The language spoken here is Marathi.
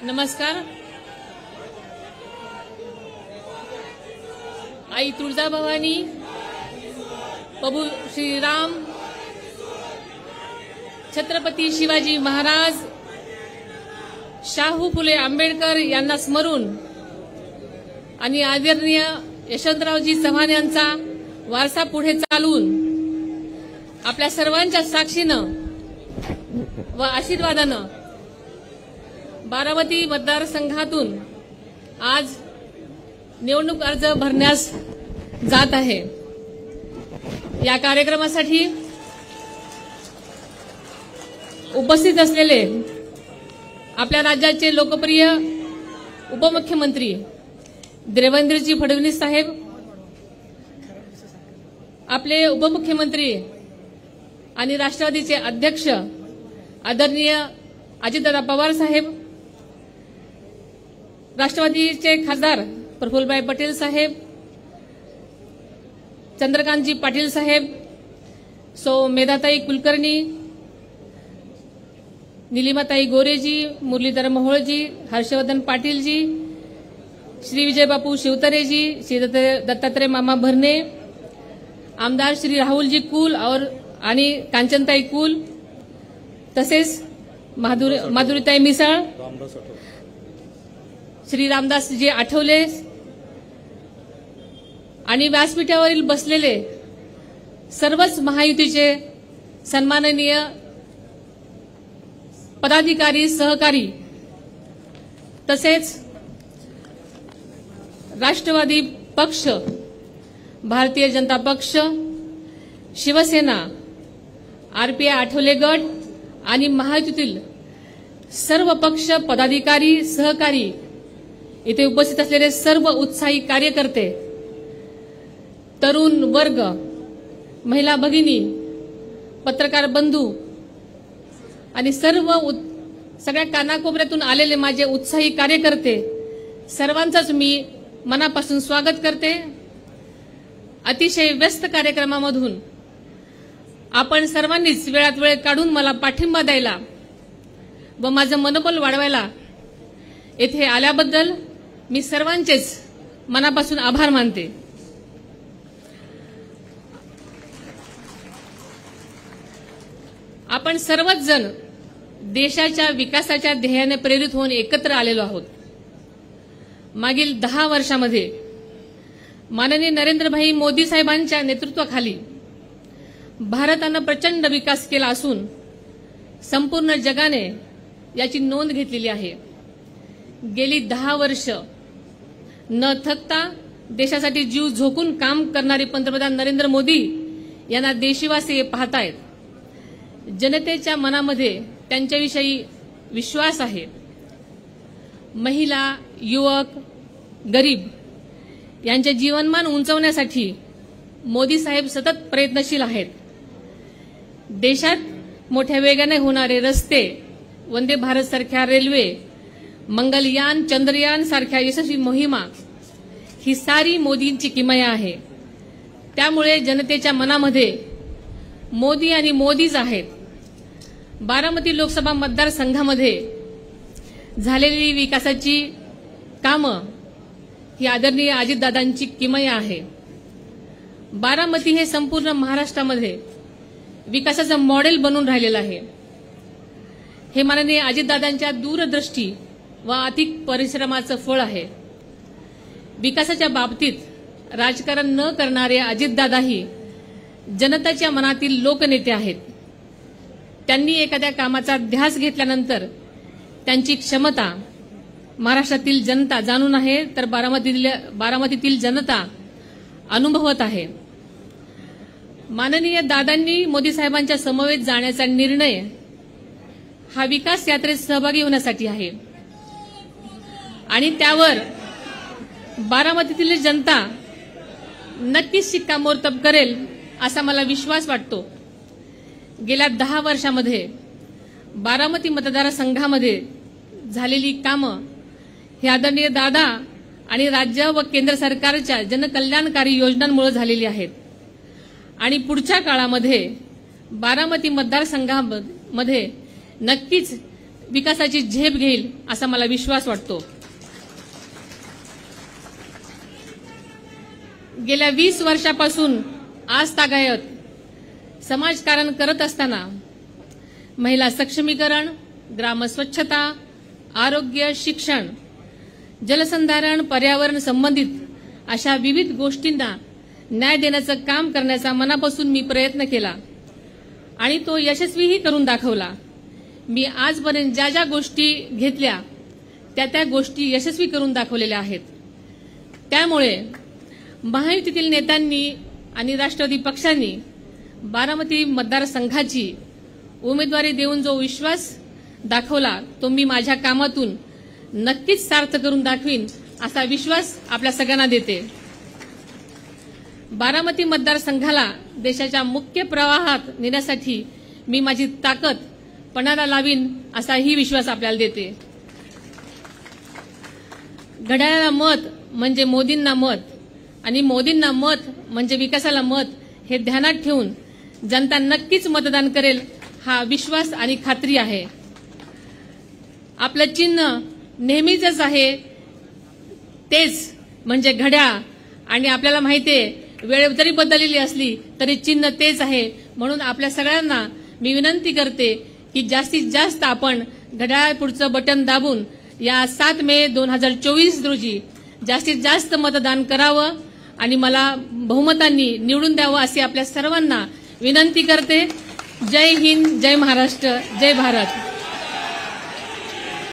नमस्कार. आई तुळजाभवानी, प्रभू श्रीराम, छत्रपती शिवाजी महाराज, शाहू फुले आंबेडकर यांना स्मरून आणि आदरणीय यशवंतरावजी चव्हाण यांचा वारसा पुढे चालवून आपल्या सर्वांच्या साक्षीनं व आशीर्वादानं बारामती मतदारसंघातून आज निवडणूक अर्ज भरण्यास जात आहे. या कार्यक्रमासाठी उपस्थित असलेले आपल्या राज्याचे लोकप्रिय उपमुख्यमंत्री देवेंद्रजी फडणवीस साहेब, आपले उपमुख्यमंत्री आणि राष्ट्रवादीचे अध्यक्ष आदरणीय अजितदादा पवार साहेब, राष्ट्रवादीचे खासदार प्रफुल्लभाई पटेल साहेब, चंद्रकांतजी पाटील साहेब, सौ मेधाताई कुलकर्णी, निलिमाताई गोरेजी, मुरलीधर मोहोळजी, हर्षवर्धन पाटीलजी, श्री विजयबापू शिवतरेजी, श्री दत्तात्रय मामा भरणे, आमदार श्री राहुलजी कुल आणि कांचनताई कुल, तसेच माधुरीताई मिसाळ, श्री रामदासजी आठवले आणि व्यासपीठावरील बसलेले सर्वच महायुतीचे सन्माननीय पदाधिकारी, सहकारी, तसेच राष्ट्रवादी पक्ष, भारतीय जनता पक्ष, शिवसेना, आरपीआय आठवले गट आणि महायुतीतील सर्व पक्ष पदाधिकारी, सहकारी, इथे उपस्थित असलेले सर्व उत्साही कार्यकर्ते, तरुण वर्ग, महिला भगिनी, पत्रकार बंधू आणि सगळ्या कानाकोपऱ्यातून आलेले माझे उत्साही कार्यकर्ते, सर्वांचंच मी मनापासून स्वागत करते. अतिशय व्यस्त कार्यक्रमामधून आपण सर्वांनीच वेळात वेळ काढून मला पाठिंबा द्यायला व माझं मनोबल वाढवायला येथे आल्याबद्दल मी सर्वांचेच मनापासून आभार मानते. आपण सर्वच जण देशाच्या विकासाच्या ध्येयाने प्रेरित होऊन एकत्र आलेलो आहोत. मागील 10 वर्षामध्ये माननीय नरेंद्रभाई मोदी साहेबांच्या नेतृत्वाखाली भारतानं प्रचंड विकास केला असून संपूर्ण जगाने याची नोंद घेतलेली आहे. गेली 10 वर्ष न थकता देशासाठी जीव झोकून काम करणारे पंतप्रधान नरेंद्र मोदी यांना देशवासी पाहतायत. जनतेच्या मनामध्ये त्यांच्याविषयी विश्वास आहे. महिला, युवक, गरीब यांचे जीवनमान उंचावण्यासाठी मोदी साहेब सतत प्रयत्नशील आहेत. देशात मोठ्या वेगाने होणारे रस्ते, वंदे भारत सारख्या रेल्वे, मंगलयान, चंद्रयान सारख्या यशस्वी मोहिमा ही सारी मोदींची किमया आहे. त्यामुळे जनतेच्या मनामध्ये मोदी आणि मोदीच आहेत. बारामती लोकसभा मतदारसंघामध्ये झालेली विकासाची कामं ही आदरणीय अजितदादांची किमया आहे. बारामती हे संपूर्ण महाराष्ट्रामध्ये विकासाचं मॉडेल बनून राहिलेलं आहे. हे माननीय अजितदादांच्या दूरदृष्टी व अतिक परिश्रमाचं फळ आहे. विकासाच्या बाबतीत राजकारण न करणारे अजितदादाही जनतेच्या मनातील लोकनेते आहेत. त्यांनी एखाद्या कामाचा ध्यास घेतल्यानंतर त्यांची क्षमता महाराष्ट्रातील जनता जाणून आहे, तर बारामतीतील जनता अनुभवत आहे. माननीय दादांनी मोदी साहेबांच्या समवेत जाण्याचा निर्णय हा विकास यात्रेत सहभागी होण्यासाठी आहे आणि त्यावर बारामतीतील जनता नक्कीच शिक्कामोर्तब करेल असा मला विश्वास वाटतो. गेल्या 10 वर्षामध्ये बारामती मतदारसंघामध्ये झालेली कामं ही आदरणीय दादा आणि राज्य व केंद्र सरकारच्या जनकल्याणकारी योजनांमुळे झालेली आहेत आणि पुढच्या काळामध्ये बारामती मतदारसंघामध्ये नक्कीच विकासाची झेप घेईल असा मला विश्वास वाटतो. गेल्या 20 वर्षापासून आज तागायत समाजकारण करत असताना महिला सक्षमीकरण, ग्रामस्वच्छता, आरोग्य, शिक्षण, जलसंधारण, पर्यावरण संबंधित अशा विविध गोष्टींना न्याय देण्याचं काम करण्याचा मनापासून मी प्रयत्न केला आणि तो यशस्वीही करून दाखवला. मी आजपर्यंत ज्या ज्या गोष्टी घेतल्या त्या गोष्टी यशस्वी करून दाखवलेल्या आहेत. त्यामुळे महायुतीतील नेत्यांनी आणि राष्ट्रवादी पक्षांनी बारामती मतदारसंघाची उमेदवारी देऊन जो विश्वास दाखवला तो मी माझ्या कामातून नक्कीच सार्थ करून दाखवीन असा विश्वास आपल्या सगळ्यांना देते. बारामती मतदारसंघाला देशाच्या मुख्य प्रवाहात नेण्यासाठी मी माझी ताकद पणाला लावीन असाही विश्वास आपल्याला देते. घड्याळाला मत म्हणजे मोदींना मत आणि मोदींना मत म्हणजे विकासाला मत हे ध्यानात ठेवून जनता नक्कीच मतदान करेल हा विश्वास आणि खात्री आहे. आपलं चिन्ह नेहमीच आहे तेच म्हणजे घड्याळ आणि आपल्याला माहितीये वेळ जरी बदललेली असली तरी चिन्ह तेच आहे. म्हणून आपल्या सगळ्यांना मी विनंती करते की जास्तीत जास्त आपण घड्याळ पुढचं बटन दाबून या 7 मे 2024 रोजी जास्तीत जास्त मतदान करावं आणि मला बहुमतांनी निवडून द्यावं अशी आपल्या सर्वांना विनंती करते. जय हिंद, जय महाराष्ट्र, जय भारत.